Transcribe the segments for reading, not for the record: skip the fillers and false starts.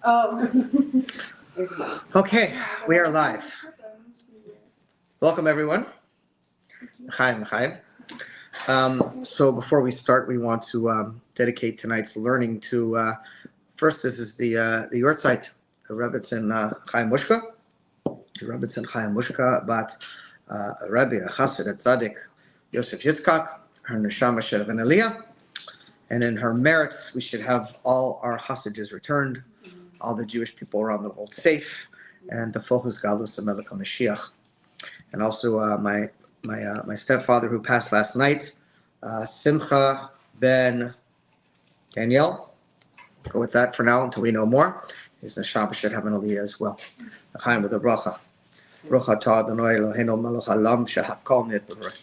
Oh. Okay, we are live. Welcome, everyone. Chaim, Chaim. So before we start, we want to dedicate tonight's learning to, first, this is the Yortzeit, the Rebbetzin Chaim Mushka, the Rebbetzin Chaim Mushka, but Rabbi, a Chassid, a Tzaddik, Yosef Yitzchak, her Neshama Shev and Aliyah, and in her merits, we should have all our hostages returned, all the Jewish people around the world safe, and the Fochus Galus of Melech HaMashiach. And also my stepfather who passed last night, Simcha ben Daniel. Go with that for now until we know more. His neshama should have an aliyah as well. L'chaim with a bracha. Bracha ta Adonai Eloheinu melech haolam shehakol nit b'voreh.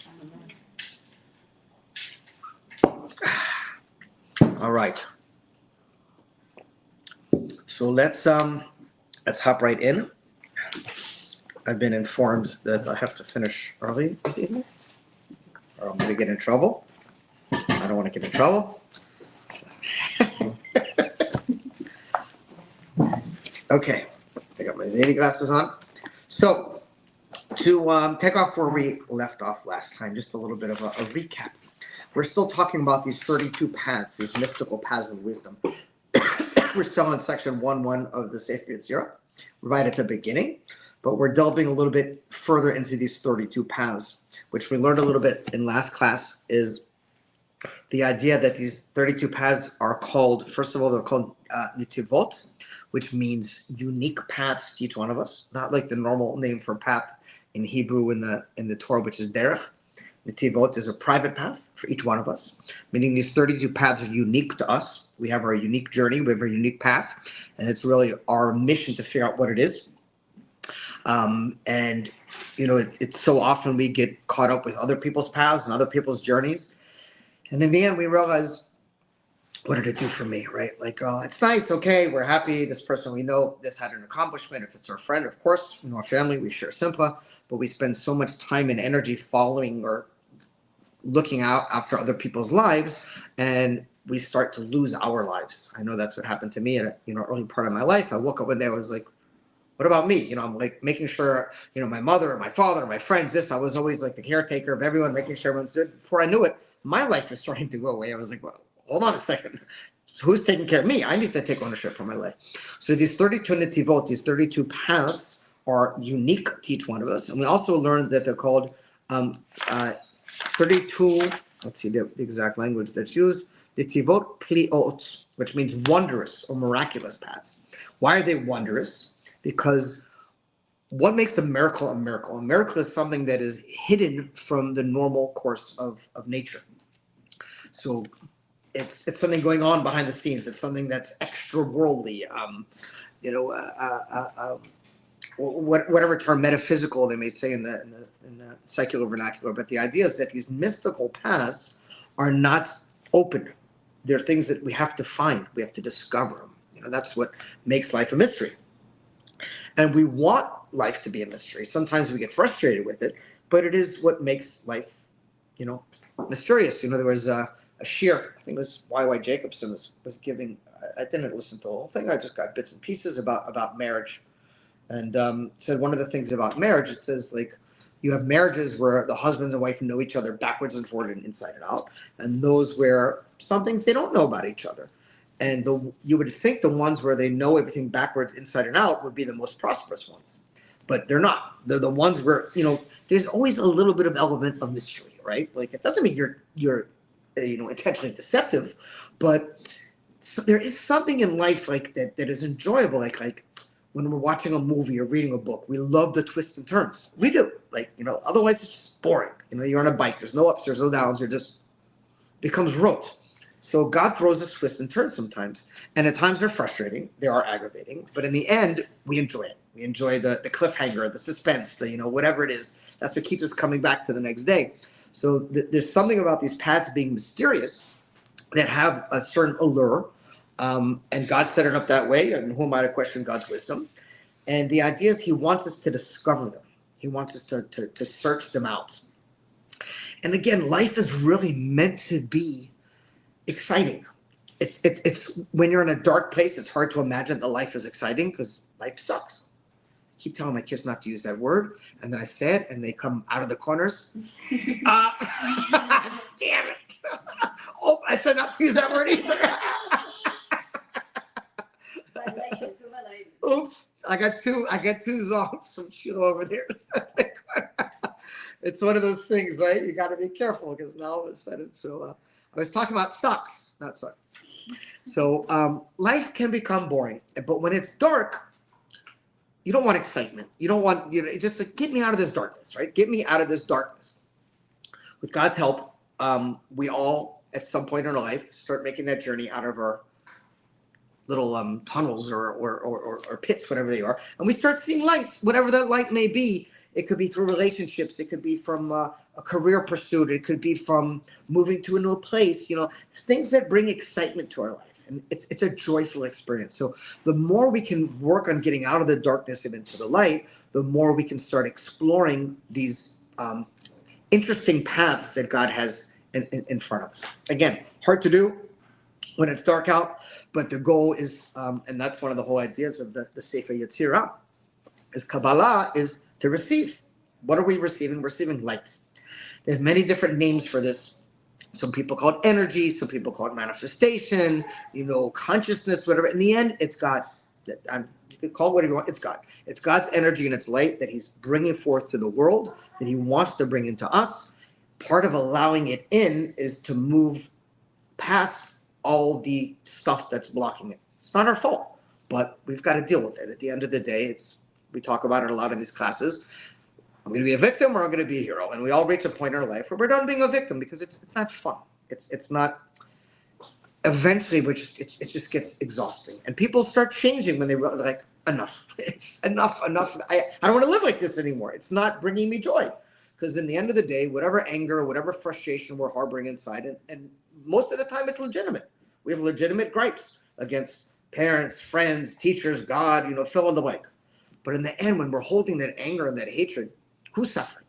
All right. So let's hop right in. I've been informed that I have to finish early this evening, or I'm going to get in trouble. I don't want to get in trouble. Okay, I got my Zany glasses on. So, to take off where we left off last time, just a little bit of a recap. We're still talking about these 32 paths, these mystical paths of wisdom. We're still in section 1.1 of the Sefer Yetzirah, right at the beginning. But we're delving a little bit further into these 32 paths, which we learned a little bit in last class, is the idea that these 32 paths are called, first of all, they're called nitivot, which means unique paths to each one of us, not like the normal name for path in Hebrew in the Torah, which is derech. Nitivot is a private path for each one of us, meaning these 32 paths are unique to us. We have our unique journey, we have our unique path, and it's really our mission to figure out what it is. And you know, it's so often we get caught up with other people's paths and other people's journeys, and in the end we realize, what did it do for me, right? Like, oh, it's nice, okay, we're happy, this person we know, this had an accomplishment. If it's our friend, of course, our family, we share simcha, but we spend so much time and energy following or looking out after other people's lives, and we start to lose our lives. I know that's what happened to me at early part of my life. I woke up one day, I was like, what about me? I'm like making sure, my mother or my father or my friends, I was always like the caretaker of everyone, making sure everyone's good. Before I knew it, my life was starting to go away. I was like, well, hold on a second. Who's taking care of me? I need to take ownership for my life. So these 32 nitivot, these 32 paths are unique to each one of us. And we also learned that they're called 32, let's see the exact language that's used, nitivot pliot, which means wondrous or miraculous paths. Why are they wondrous? Because what makes a miracle a miracle? A miracle is something that is hidden from the normal course of nature. So it's something going on behind the scenes. It's something that's extra worldly. Whatever term metaphysical they may say in the secular vernacular. But the idea is that these mystical paths are not open. They're things that we have to find. We have to discover them. That's what makes life a mystery. And we want life to be a mystery. Sometimes we get frustrated with it, but it is what makes life, mysterious. There was a shir, I think it was Y.Y. Jacobson was giving. I didn't listen to the whole thing. I just got bits and pieces about marriage. And said one of the things about marriage, it says, like, you have marriages where the husbands and wife know each other backwards and forward and inside and out. And those where some things they don't know about each other. And you would think the ones where they know everything backwards, inside and out would be the most prosperous ones. But they're not. They're the ones where, there's always a little bit of element of mystery, right? Like, it doesn't mean you're intentionally deceptive, but there is something in life like that is enjoyable. Like when we're watching a movie or reading a book, we love the twists and turns. We do. Like, otherwise it's just boring. You're on a bike. There's no ups, there's no downs. You're just becomes rote. So God throws us twists and turns sometimes. And at times they're frustrating. They are aggravating. But in the end, we enjoy it. We enjoy the cliffhanger, the suspense, whatever it is. That's what keeps us coming back to the next day. So there's something about these paths being mysterious that have a certain allure. And God set it up that way. And who am I to question God's wisdom? And the idea is he wants us to discover them. He wants us to search them out. And again, life is really meant to be exciting. It's when you're in a dark place, it's hard to imagine that life is exciting because life sucks. I keep telling my kids not to use that word, and then I say it, and they come out of the corners. Damn it! Oh, I said not to use that word either. Oops, I got two songs from Sheila over there. It's one of those things, right? You got to be careful because now all of a sudden. So I was talking about socks, not socks. So life can become boring, but when it's dark, you don't want excitement. You don't want, it's just like, get me out of this darkness, right? Get me out of this darkness. With God's help, we all at some point in our life start making that journey out of our little tunnels or pits, whatever they are, and we start seeing lights, whatever that light may be. It could be through relationships. It could be from a career pursuit. It could be from moving to a new place. Things that bring excitement to our life, and it's a joyful experience. So the more we can work on getting out of the darkness and into the light, the more we can start exploring these interesting paths that God has in front of us. Again, hard to do when it's dark out, but the goal is, and that's one of the whole ideas of the Sefer Yetzirah, is Kabbalah is to receive. What are we receiving? We're receiving light. There's many different names for this. Some people call it energy, some people call it manifestation, consciousness, whatever. In the end, it's God. You could call it whatever you want. It's God. It's God's energy and its light that he's bringing forth to the world, that he wants to bring into us. Part of allowing it in is to move past all the stuff that's blocking it. It's not our fault, but we've got to deal with it. At the end of the day, we talk about it a lot in these classes. I'm going to be a victim or I'm going to be a hero. And we all reach a point in our life where we're done being a victim because it's not fun. It's not. Eventually, it just gets exhausting. And people start changing when they're like, enough. It's enough. I don't want to live like this anymore. It's not bringing me joy. Because in the end of the day, whatever anger or whatever frustration we're harboring inside, and most of the time it's legitimate. We have legitimate gripes against parents, friends, teachers, God, fill in the blank. But in the end, when we're holding that anger and that hatred, who's suffering?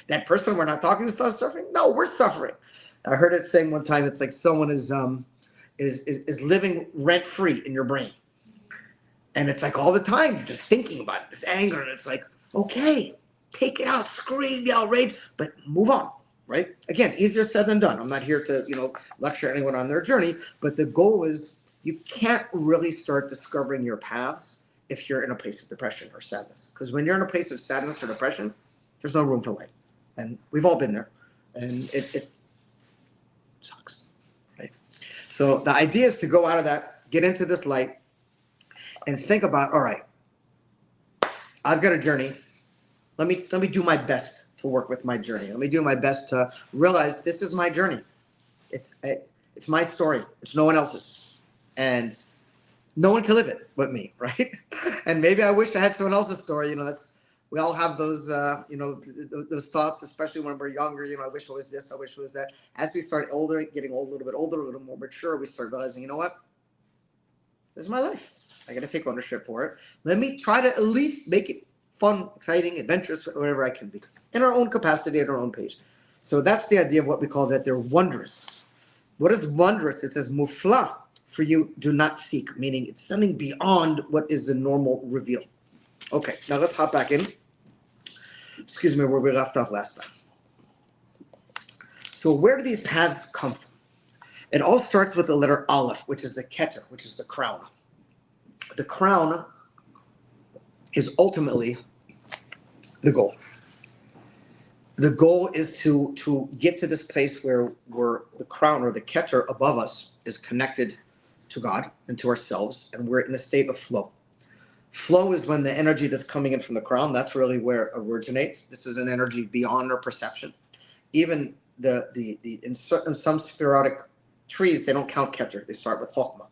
That person we're not talking to is suffering? No, we're suffering. I heard it saying one time, it's like someone is living rent-free in your brain. And it's like all the time, you're just thinking about it, this anger, and it's like, okay, take it out, scream, yell, rage, but move on, right? Again, easier said than done. I'm not here to, lecture anyone on their journey, but the goal is you can't really start discovering your paths if you're in a place of depression or sadness. Because when you're in a place of sadness or depression, there's no room for light. And we've all been there. And it sucks, right? So the idea is to go out of that, get into this light, and think about, all right, I've got a journey. Let me do my best to work with my journey. Let me do my best to realize this is my journey. It's my story. It's no one else's. And no one can live it but me, right? And maybe I wish I had someone else's story. We all have those, those thoughts, especially when we're younger. I wish it was this. I wish it was that. As we start older, getting old, a little bit older, a little more mature, we start realizing, you know what? This is my life. I got to take ownership for it. Let me try to at least make it fun, exciting, adventurous, whatever I can be, in our own capacity, at our own pace. So that's the idea of what we call that they're wondrous. What is wondrous? It says mufla. For you, do not seek, meaning it's something beyond what is the normal reveal. Okay, now let's hop back in. Excuse me, where we left off last time. So where do these paths come from? It all starts with the letter Aleph, which is the Keter, which is the crown. The crown is ultimately the goal. The goal is to get to this place where the crown or the Keter above us is connected to God and to ourselves, and we're in a state of flow. Flow is when the energy that's coming in from the crown, that's really where it originates. This is an energy beyond our perception. Even in some spherotic trees, they don't count Keter. They start with Chokmah.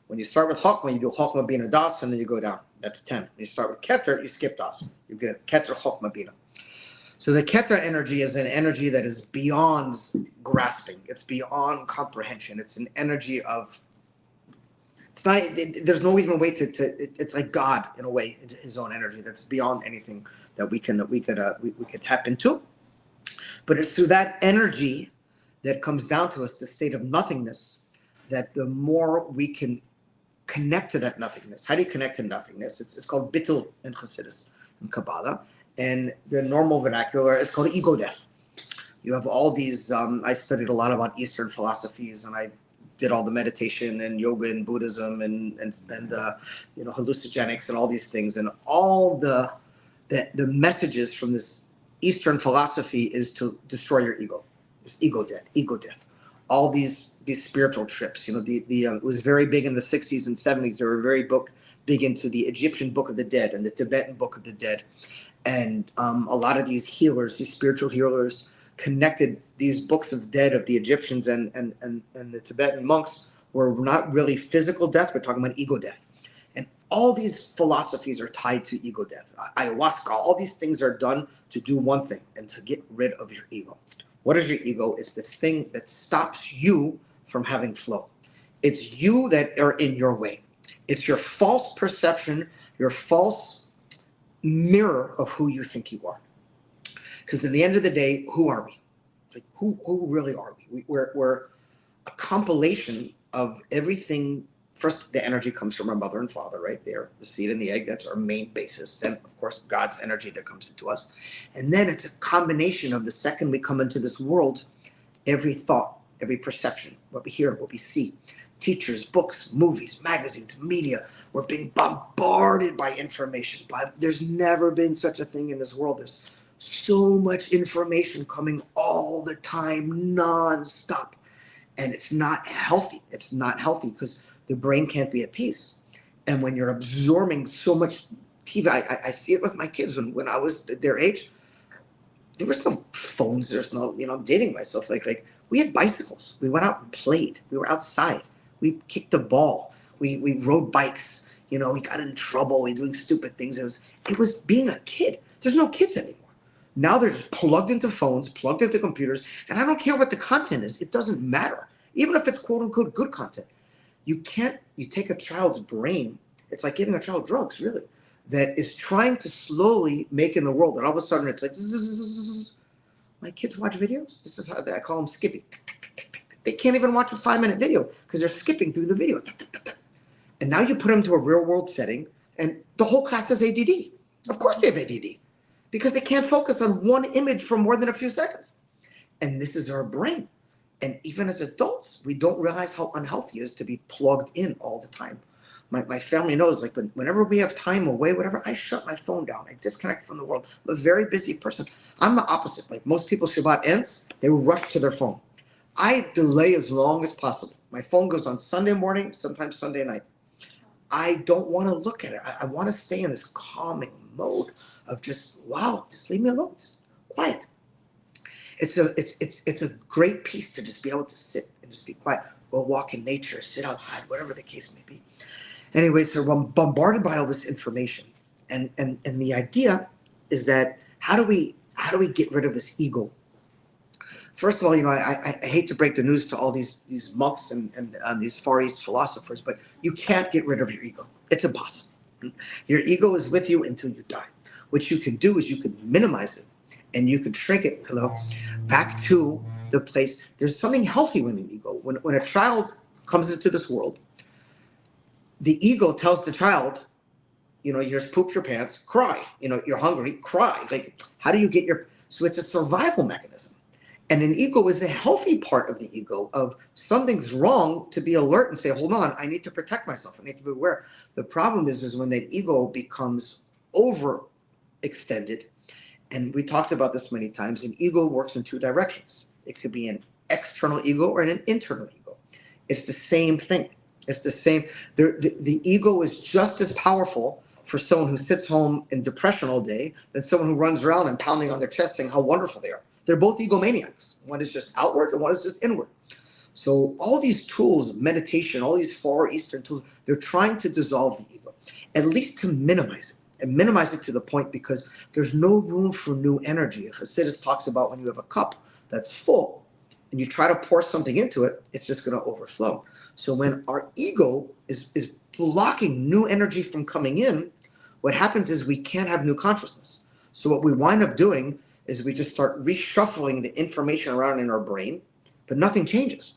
When you start with Chokmah, you do Chokmah, Bina, Das, and then you go down. That's 10. When you start with Keter, you skip Das. You get Keter, Chokmah, Bina. So the Keter energy is an energy that is beyond grasping. It's beyond comprehension. It's an energy of, there's no even way it's like God in a way, his own energy that's beyond anything that we could tap into. But it's through that energy that comes down to us, the state of nothingness, that the more we can connect to that nothingness. How do you connect to nothingness? It's called bittul in Chassidus and Kabbalah, and the normal vernacular it's called ego death. You have all these. I studied a lot about Eastern philosophies, and I did all the meditation and yoga and Buddhism and hallucinogenics and all these things, and all the messages from this Eastern philosophy is to destroy your ego. It's ego death. All these spiritual trips. It was very big in the 60s and 70s. They were very big into the Egyptian Book of the Dead and the Tibetan Book of the Dead. And a lot of these healers, these spiritual healers, connected these books of dead of the Egyptians and the Tibetan monks were not really physical death, but talking about ego death. And all these philosophies are tied to ego death. Ayahuasca, all these things are done to do one thing, and to get rid of your ego. What is your ego? It's the thing that stops you from having flow. It's you that are in your way. It's your false perception, your false mirror of who you think you are. Because at the end of the day, who are we? Like, who really are we? We're a compilation of everything. First, the energy comes from our mother and father, right? They're the seed and the egg. That's our main basis. Then, of course, God's energy that comes into us. And then it's a combination of the second we come into this world, every thought, every perception, what we hear, what we see, teachers, books, movies, magazines, media. We're being bombarded by information. There's never been such a thing in this world. There's so much information coming all the time, non-stop. And it's not healthy. It's not healthy because the brain can't be at peace. And when you're absorbing so much TV, I see it with my kids. When I was their age, there was no phones. There's no, I'm dating myself. Like we had bicycles. We went out and played. We were outside. We kicked the ball. We rode bikes. We got in trouble. We were doing stupid things. It was being a kid. There's no kids anymore. Now they're just plugged into phones, plugged into computers, and I don't care what the content is. It doesn't matter. Even if it's quote unquote good content. You take a child's brain, it's like giving a child drugs, really, that is trying to slowly make in the world. And all of a sudden it's like, zzz. My kids watch videos. This is how I call them skipping. They can't even watch a 5-minute video because they're skipping through the video. And now you put them to a real world setting and the whole class has ADD. Of course they have ADD because they can't focus on one image for more than a few seconds. And this is our brain. And even as adults, we don't realize how unhealthy it is to be plugged in all the time. My family knows, like whenever we have time away, whatever, I shut my phone down. I disconnect from the world. I'm a very busy person. I'm the opposite. Like most people, Shabbat ends, they rush to their phone. I delay as long as possible. My phone goes on Sunday morning, sometimes Sunday night. I don't want to look at it. I want to stay in this calming mode of just leave me alone, just quiet. It's a great piece to just be able to sit and just be quiet, go walk in nature, sit outside, whatever the case may be. Anyway, so I'm bombarded by all this information, and the idea is that how do we get rid of this ego? First of all, I hate to break the news to all these monks and these Far East philosophers, but you can't get rid of your ego. It's impossible. Your ego is with you until you die. What you can do is you can minimize it. And you could shrink it, back to the place. There's something healthy in an ego. When a child comes into this world, the ego tells the child, you just pooped your pants, cry. You're hungry, cry. Like, how do you get so it's a survival mechanism. And an ego is a healthy part of the ego of something's wrong to be alert and say, hold on, I need to protect myself. I need to be aware. The problem is when that ego becomes overextended. And we talked about this many times. An ego works in two directions. It could be an external ego or an internal ego. It's the same thing. It's the same. The ego is just as powerful for someone who sits home in depression all day than someone who runs around and pounding on their chest saying how wonderful they are. They're both egomaniacs. One is just outward and one is just inward. So all these tools, meditation, all these Far Eastern tools, they're trying to dissolve the ego, at least to minimize it. And minimize it to the point because there's no room for new energy. Chassidus talks about when you have a cup that's full and you try to pour something into it, it's just going to overflow. So when our ego is blocking new energy from coming in, what happens is we can't have new consciousness. So what we wind up doing is we just start reshuffling the information around in our brain, but nothing changes.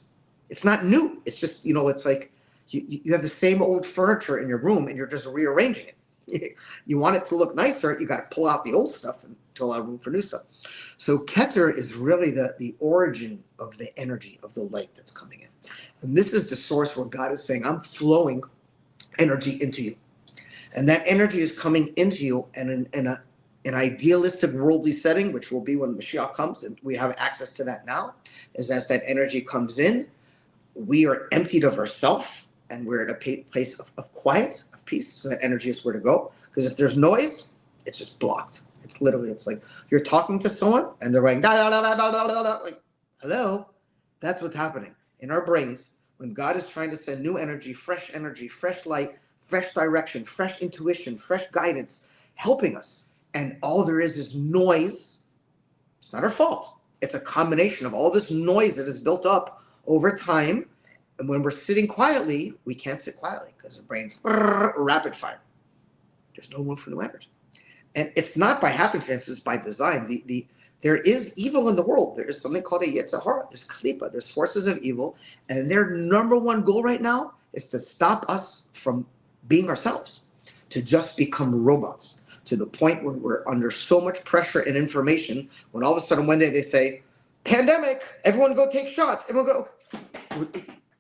It's not new. It's just, it's like you have the same old furniture in your room and you're just rearranging it. You want it to look nicer, you got to pull out the old stuff and to allow room for new stuff. So Keter is really the origin of the energy of the light that's coming in. And this is the source where God is saying, I'm flowing energy into you. And that energy is coming into you, and in an idealistic worldly setting, which will be when Mashiach comes, and we have access to that now, is as that energy comes in, we are emptied of ourselves, and we're at a place of quiet, of peace, so that energy is where to go. Because if there's noise, it's just blocked. It's like you're talking to someone, and they're like, da, da, da, da, da, da, da, like, hello? That's what's happening. In our brains, when God is trying to send new energy, fresh light, fresh direction, fresh intuition, fresh guidance, helping us. And all there is noise. It's not our fault. It's a combination of all this noise that is built up over time. And when we're sitting quietly, we can't sit quietly because the brain's rapid fire. There's no room for new energy. And it's not by happenstance, it's by design. There is evil in the world. There is something called a Yetzirah. There's klipa. There's forces of evil. And their number one goal right now is to stop us from being ourselves, to just become robots, to the point where we're under so much pressure and information, when all of a sudden one day they say, pandemic, everyone go take shots. Everyone go.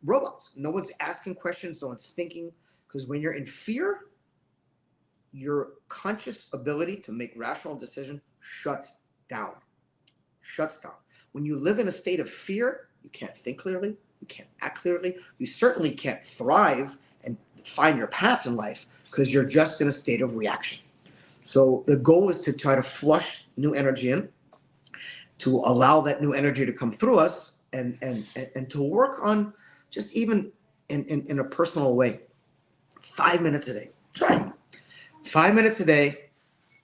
Robots. No one's asking questions. No one's thinking. Because when you're in fear, your conscious ability to make rational decision shuts down. When you live in a state of fear, you can't think clearly, you can't act clearly, you certainly can't thrive and find your path in life because you're just in a state of reaction. So the goal is to try to flush new energy in, to allow that new energy to come through us, and to work on just even in a personal way. 5 minutes a day. Try it. 5 minutes a day.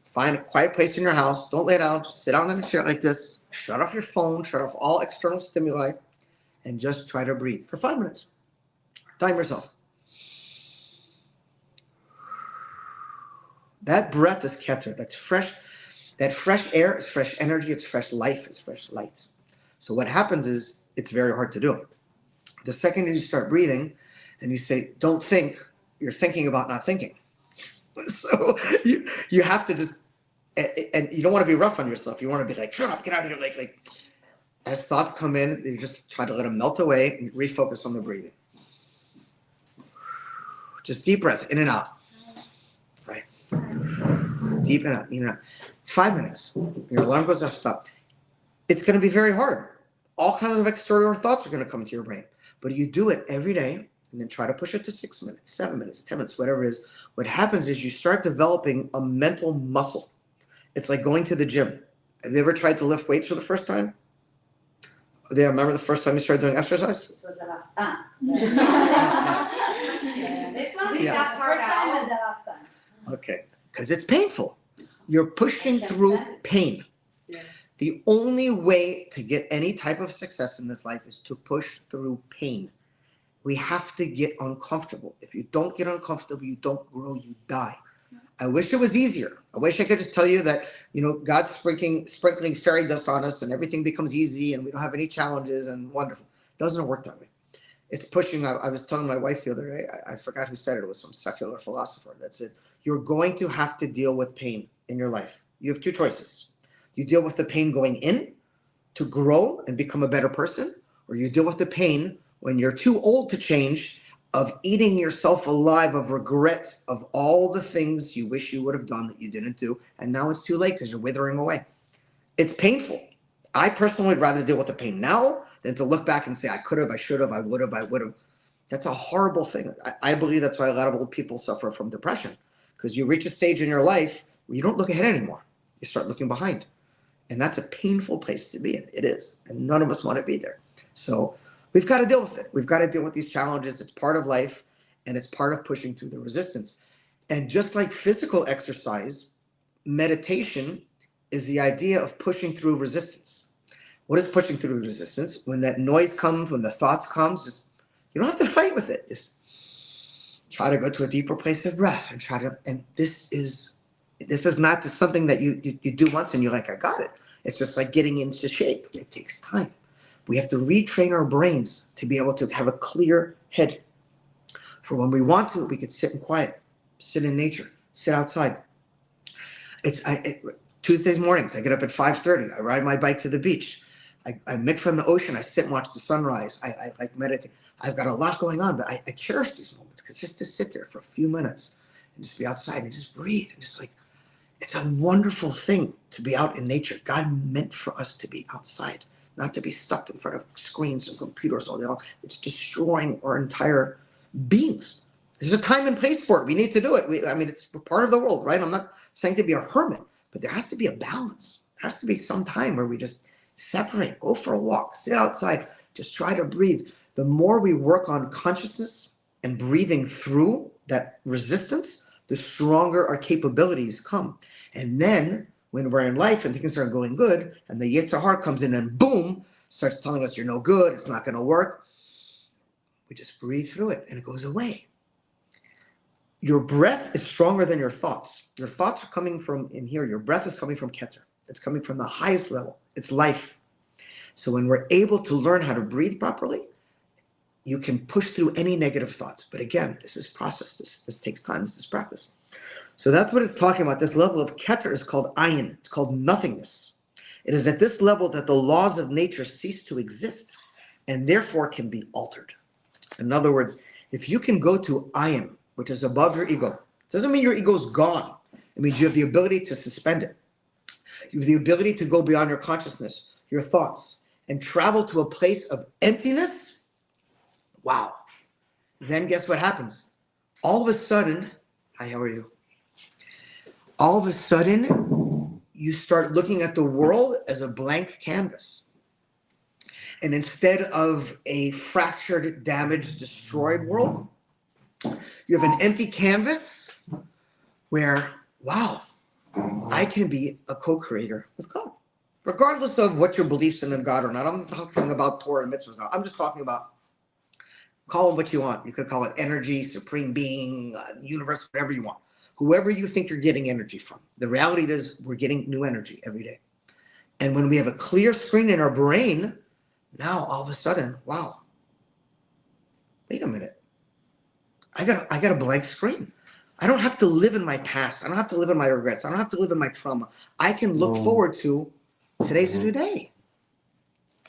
Find a quiet place in your house. Don't lay down. Just sit down in a chair like this. Shut off your phone. Shut off all external stimuli. And just try to breathe for 5 minutes. Time yourself. That breath is Keter. That's fresh. That fresh air is fresh energy. It's fresh life. It's fresh light. So what happens is it's very hard to do. The second you start breathing and you say, don't think, you're thinking about not thinking. So you have to just, and you don't want to be rough on yourself. You want to be like, shut up, get out of here. Like as thoughts come in, you just try to let them melt away and refocus on the breathing. Just deep breath, in and out. Right. Deep in and out, in and out. 5 minutes. Your alarm goes off, stop. It's going to be very hard. All kinds of exterior thoughts are going to come to your brain. But you do it every day, and then try to push it to 6 minutes, 7 minutes, 10 minutes, whatever it is. What happens is you start developing a mental muscle. It's like going to the gym. Have you ever tried to lift weights for the first time? Do you remember the first time you started doing exercise? This was the last time. This one Yeah. the first time and the last time. Okay, because it's painful. You're pushing through pain. Yeah. The only way to get any type of success in this life is to push through pain. We have to get uncomfortable. If you don't get uncomfortable, you don't grow, you die. I wish it was easier. I wish I could just tell you that, God's sprinkling fairy dust on us and everything becomes easy and we don't have any challenges and wonderful. It doesn't work that way. It's pushing. I was telling my wife the other day, I forgot who said it. It was some secular philosopher that said, you're going to have to deal with pain in your life. You have two choices. You deal with the pain going in to grow and become a better person, or you deal with the pain when you're too old to change, of eating yourself alive, of regrets, of all the things you wish you would have done that you didn't do, and now it's too late because you're withering away. It's painful. I personally would rather deal with the pain now than to look back and say, I could have, I should have, I would have. That's a horrible thing. I believe that's why a lot of old people suffer from depression, because you reach a stage in your life where you don't look ahead anymore. You start looking behind. And that's a painful place to be in. It is. And none of us want to be there. So we've got to deal with it. We've got to deal with these challenges. It's part of life, and it's part of pushing through the resistance. And just like physical exercise, meditation is the idea of pushing through resistance. What is pushing through resistance? When that noise comes, when the thoughts comes, you don't have to fight with it. Just try to go to a deeper place of breath and this is not just something that you do once and you're like, I got it. It's just like getting into shape. It takes time. We have to retrain our brains to be able to have a clear head. For when we want to, we could sit in quiet, sit in nature, sit outside. Tuesdays mornings, I get up at 5:30. I ride my bike to the beach. I mix from the ocean. I sit and watch the sunrise. I like meditate. I've got a lot going on, but I cherish these moments because just to sit there for a few minutes and just be outside and just breathe and just like, it's a wonderful thing to be out in nature. God meant for us to be outside, not to be stuck in front of screens and computers all day long. It's destroying our entire beings. There's a time and place for it. We need to do it. It's part of the world, right? I'm not saying to be a hermit, but there has to be a balance. There has to be some time where we just separate, go for a walk, sit outside, just try to breathe. The more we work on consciousness and breathing through that resistance, the stronger our capabilities come. And then when we're in life and things aren't going good and the Yetzirah comes in and boom, starts telling us you're no good, it's not going to work, we just breathe through it and it goes away. Your breath is stronger than your thoughts. Your thoughts are coming from in here. Your breath is coming from Keter. It's coming from the highest level. It's life. So when we're able to learn how to breathe properly, you can push through any negative thoughts. But again, this is process. This takes time. This is practice. So that's what it's talking about. This level of Keter is called ayin. It's called nothingness. It is at this level that the laws of nature cease to exist and therefore can be altered. In other words, if you can go to ayin, which is above your ego, doesn't mean your ego is gone. It means you have the ability to suspend it. You have the ability to go beyond your consciousness, your thoughts, and travel to a place of emptiness. Wow. Then guess what happens? All of a sudden, hi, how are you? All of a sudden, you start looking at the world as a blank canvas. And instead of a fractured, damaged, destroyed world, you have an empty canvas where, wow, I can be a co-creator with God. Regardless of what your beliefs in God or not. I'm not talking about Torah and mitzvahs now. I'm just talking about, call them what you want. You could call it energy, supreme being, universe, whatever you want. Whoever you think you're getting energy from. The reality is we're getting new energy every day. And when we have a clear screen in our brain, now all of a sudden, wow, wait a minute. I got a blank screen. I don't have to live in my past. I don't have to live in my regrets. I don't have to live in my trauma. I can look forward to today's a new day.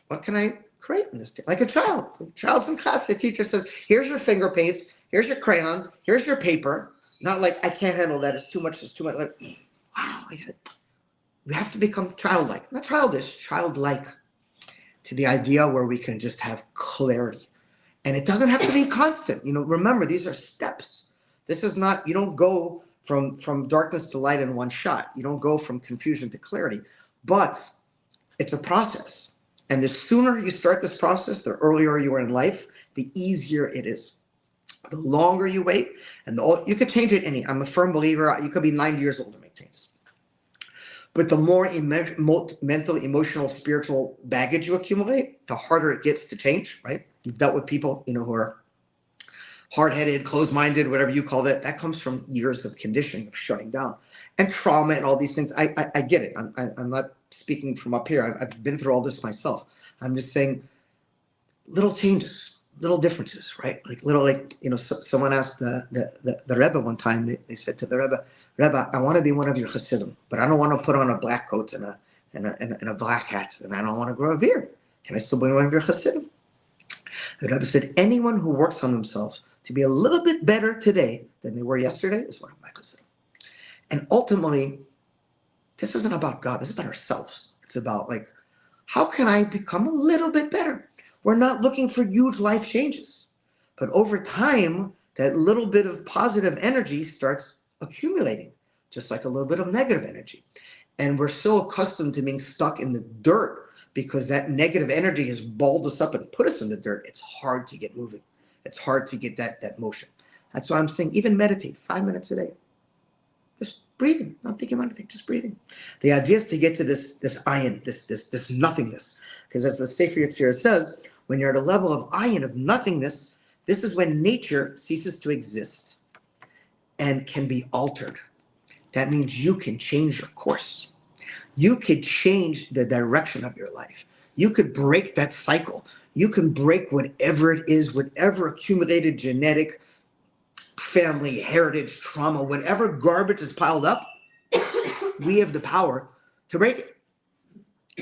What can I create in this day? Like a child. A child's in class, the teacher says, here's your finger paints, here's your crayons, here's your paper. Not like, I can't handle that, it's too much, Like, wow, we have to become childlike. Not childish, childlike. To the idea where we can just have clarity. And it doesn't have to be constant. Remember, these are steps. This is not, you don't go from darkness to light in one shot. You don't go from confusion to clarity. But it's a process. And the sooner you start this process, the earlier you are in life, the easier it is. The longer you wait, and you could change it I'm a firm believer, you could be 90 years old to make changes. But the more mental, emotional, spiritual baggage you accumulate, the harder it gets to change, right? You've dealt with people, who are hard-headed, closed-minded, whatever you call that. That comes from years of conditioning, of shutting down, and trauma and all these things. I get it. I'm not speaking from up here. I've been through all this myself. I'm just saying little changes, little differences, right? Someone asked the Rebbe one time, they said to the Rebbe, I want to be one of your Hasidim, but I don't want to put on a black coat and a black hat, and I don't want to grow a beard. Can I still be one of your Hasidim? The Rebbe said, anyone who works on themselves to be a little bit better today than they were yesterday is one of my Hasidim. And ultimately, this isn't about God. This is about ourselves. It's about how can I become a little bit better? We're not looking for huge life changes. But over time, that little bit of positive energy starts accumulating, just like a little bit of negative energy. And we're so accustomed to being stuck in the dirt because that negative energy has balled us up and put us in the dirt. It's hard to get moving. It's hard to get that motion. That's why I'm saying even meditate 5 minutes a day. Just breathing, not thinking about anything, just breathing. The idea is to get to this ayin, this nothingness. Because as the Sefer Yetzirah says, when you're at a level of ayin, of nothingness, this is when nature ceases to exist and can be altered. That means you can change your course. You could change the direction of your life. You could break that cycle. You can break whatever it is, whatever accumulated genetic, family, heritage, trauma, whatever garbage is piled up, we have the power to break it.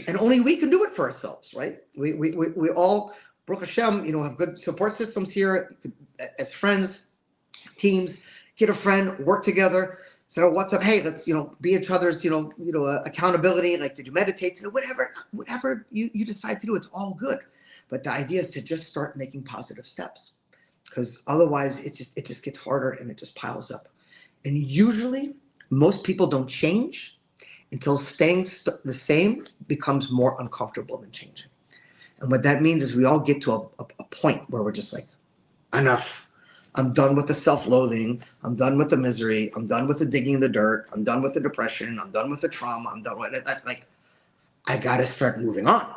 And only we can do it for ourselves, right? We all, Baruch Hashem, have good support systems here as friends, teams. Get a friend, work together. So what's up? Hey, let's be each other's accountability. Like, did you meditate today? Whatever you decide to do, it's all good. But the idea is to just start making positive steps, because otherwise it just gets harder and it just piles up. And usually, most people don't change until staying the same becomes more uncomfortable than changing. And what that means is we all get to a point where we're just like, enough. I'm done with the self-loathing. I'm done with the misery. I'm done with the digging in the dirt. I'm done with the depression. I'm done with the trauma. I'm done with it. Like, I got to start moving on,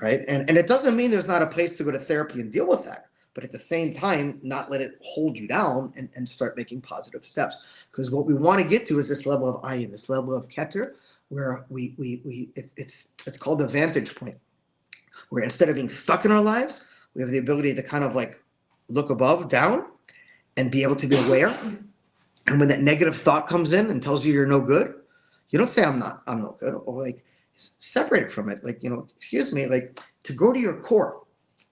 right? And it doesn't mean there's not a place to go to therapy and deal with that. But at the same time, not let it hold you down and start making positive steps. Because what we want to get to is this level of ayin, this level of keter, where it's called the vantage point, where instead of being stuck in our lives, we have the ability to kind of like look above, down, and be able to be aware. And when that negative thought comes in and tells you you're no good, you don't say I'm no good, or like separate from it. Like, excuse me, like to go to your core.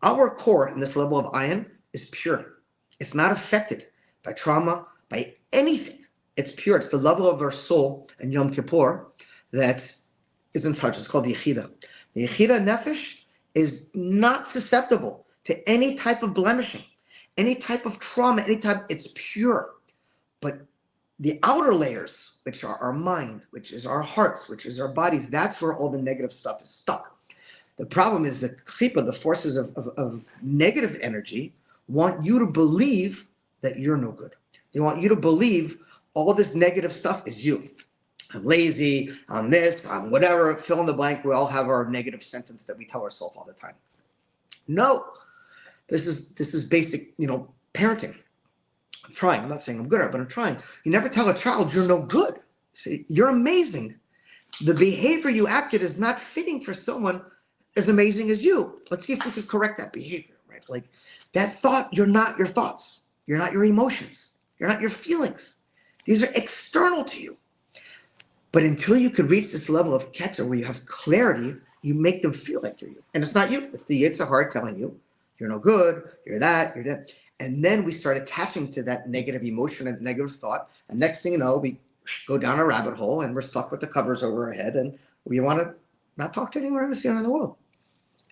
Our core in this level of ayin is pure. It's not affected by trauma, by anything. It's pure. It's the level of our soul in Yom Kippur that is in touch. It's called the Yetzirah. The Yetzirah nefesh is not susceptible to any type of blemishing, any type of trauma, it's pure. But the outer layers, which are our mind, which is our hearts, which is our bodies, that's where all the negative stuff is stuck. The problem is the klipa, the forces of negative energy, want you to believe that you're no good. They want you to believe all this negative stuff is you. I'm lazy, I'm this, I'm whatever, fill in the blank. We all have our negative sentence that we tell ourselves all the time. No, this is basic, parenting. I'm trying. I'm not saying I'm good at it, but I'm trying. You never tell a child you're no good. See, you're amazing. The behavior you acted is not fitting for someone as amazing as you. Let's see if we could correct that behavior, right? Like that thought, you're not your thoughts. You're not your emotions. You're not your feelings. These are external to you. But until you could reach this level of keter where you have clarity, you make them feel like you're you. And it's not you. It's the Yetzirah telling you, you're no good, you're that, you're that. And then we start attaching to that negative emotion and negative thought. And next thing you know, we go down a rabbit hole and we're stuck with the covers over our head and we want to not talk to anyone else in the world.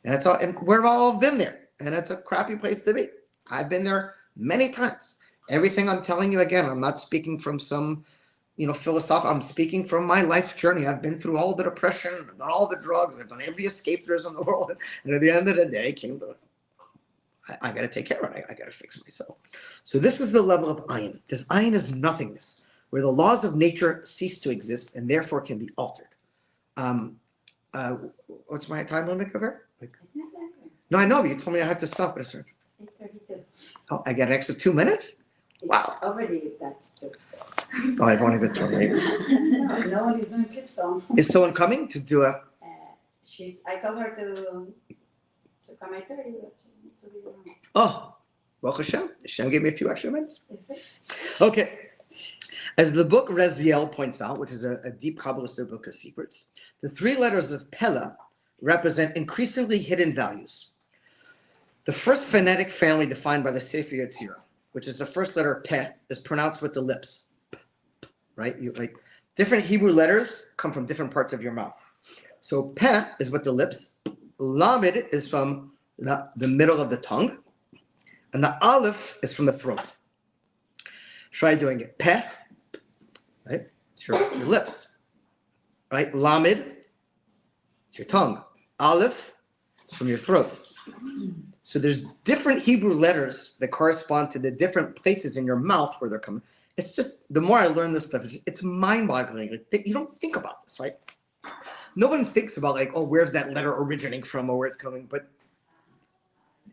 And it's all, and we've all been there. And it's a crappy place to be. I've been there many times. Everything I'm telling you, again, I'm not speaking from some, philosophical. I'm speaking from my life journey. I've been through all the depression, I've done all the drugs, I've done every escape there is in the world. And at the end of the day, I got to take care of it. I got to fix myself. So this is the level of ayin. This ayin is nothingness, where the laws of nature cease to exist and therefore can be altered. What's my time limit over? No, I know, but you told me I had to stop at a certain. 8:32. Oh, I got an extra 2 minutes? Wow. Already that. Oh, I've only been 28. No one is doing clip song. Is someone coming to do a? I told her to come at 30, but she needs to be around. Oh, Baruch Hashem. Hashem gave me a few extra minutes. Is it? Okay. As the book Raziel points out, which is a deep Kabbalistic book of secrets, the 3 letters of Pella represent increasingly hidden values. The first phonetic family defined by the Sefer Yetzirah, which is the first letter Peh, is pronounced with the lips. Right? Different Hebrew letters come from different parts of your mouth. So Peh is with the lips. Lamed is from the middle of the tongue. And the Aleph is from the throat. Try doing it. Peh, right? It's your lips. Right? Lamed, it's your tongue. Aleph, it's from your throat. So there's different Hebrew letters that correspond to the different places in your mouth where they're coming. It's just, the more I learn this stuff, it's mind-boggling. Like, you don't think about this, right? No one thinks about where's that letter originating from or where it's coming, but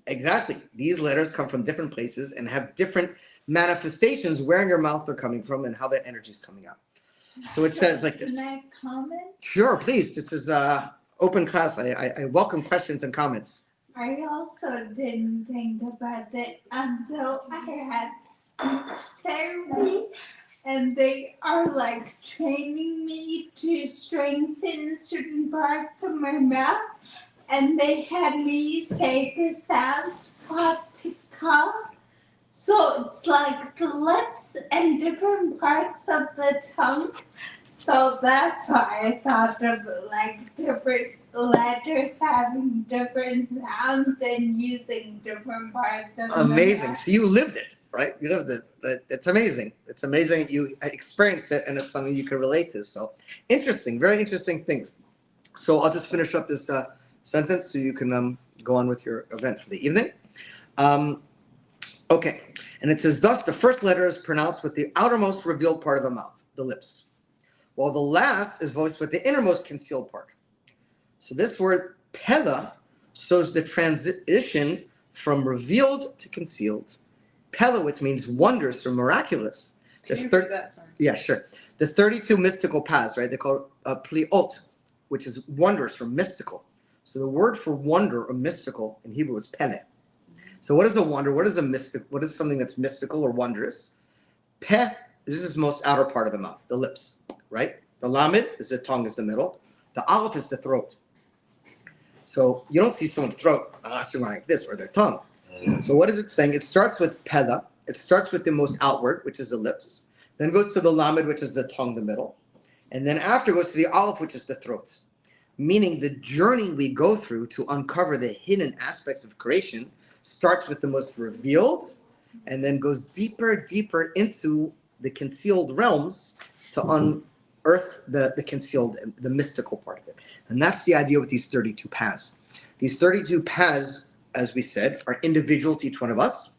exactly. These letters come from different places and have different manifestations where in your mouth they're coming from and how that energy is coming out. So it says like this. Can I comment? Sure, please. This is open class. I welcome questions and comments. I also didn't think about it until I had speech therapy, and they are like training me to strengthen certain parts of my mouth, and they had me say the sounds patika. So it's like the lips and different parts of the tongue. So that's why I thought of like different letters having different sounds and using different parts of Amazing. the mouth. So you lived it, right? You lived it. It's amazing. It's amazing that you experienced it, and it's something you can relate to. So interesting, very interesting things. So I'll just finish up this sentence so you can go on with your event for the evening. Okay, and it says, thus the first letter is pronounced with the outermost revealed part of the mouth, the lips, while the last is voiced with the innermost concealed part. So this word pella shows the transition from revealed to concealed. Pella, which means wondrous or miraculous. Can you repeat that? Sorry. Yeah, sure. The 32 mystical paths, right? They call it pliot, which is wondrous or mystical. So the word for wonder or mystical in Hebrew is pele. So what is a wonder? What is a mystic? What is something that's mystical or wondrous? Peh, this is the most outer part of the mouth, the lips, right? The lamed is the tongue, is the middle. The aleph is the throat. So you don't see someone's throat unless you're like this or their tongue. So what is it saying? It starts with pella. It starts with the most outward, which is the lips. Then goes to the lamed, which is the tongue, the middle. And then after goes to the aleph, which is the throat. Meaning the journey we go through to uncover the hidden aspects of creation starts with the most revealed and then goes deeper into the concealed realms to unearth the concealed, the mystical part of it. And that's the idea with these 32 paths. These 32 paths, as we said, are individual to each one of us,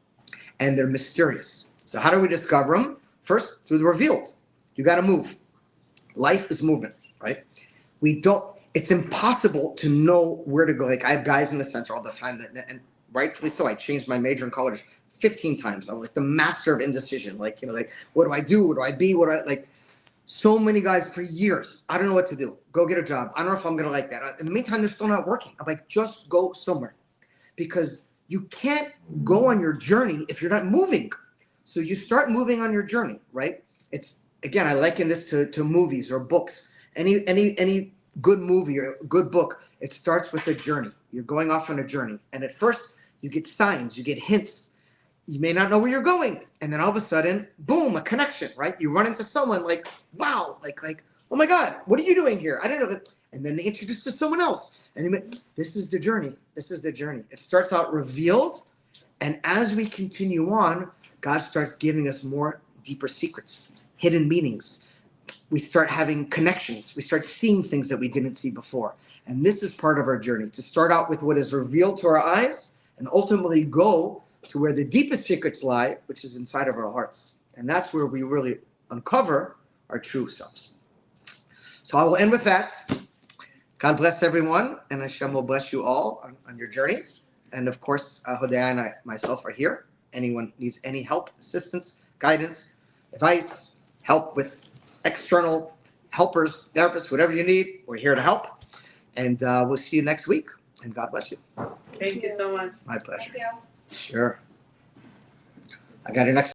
and they're mysterious. So how do we discover them? First, through the revealed. You got to move. Life is movement, right? It's impossible to know where to go. Like I have guys in the center all the time, and rightfully so. I changed my major in college 15 times. I'm like the master of indecision. Like, what do I do? What do I be? So many guys for years. I don't know what to do. Go get a job. I don't know if I'm going to like that. In the meantime, they're still not working. I'm like, just go somewhere, because you can't go on your journey if you're not moving. So you start moving on your journey, right? It's, again, I liken this to movies or books. Any good movie or good book, it starts with a journey. You're going off on a journey. And at first, you get signs, you get hints. You may not know where you're going. And then all of a sudden, boom, a connection, right? You run into someone like, wow, like, oh my God, what are you doing here? I didn't know. And then they introduce you to someone else. And this is the journey. This is the journey. It starts out revealed. And as we continue on, God starts giving us more deeper secrets, hidden meanings. We start having connections. We start seeing things that we didn't see before. And this is part of our journey, to start out with what is revealed to our eyes and ultimately go to where the deepest secrets lie, which is inside of our hearts. And that's where we really uncover our true selves. So I will end with that. God bless everyone, and Hashem will bless you all on your journeys. And of course, Hodaya and I myself are here. Anyone needs any help, assistance, guidance, advice, help with external helpers, therapists, whatever you need, we're here to help. And we'll see you next week. And God bless you. Thank you so much. My pleasure. Thank you. Sure. I got your next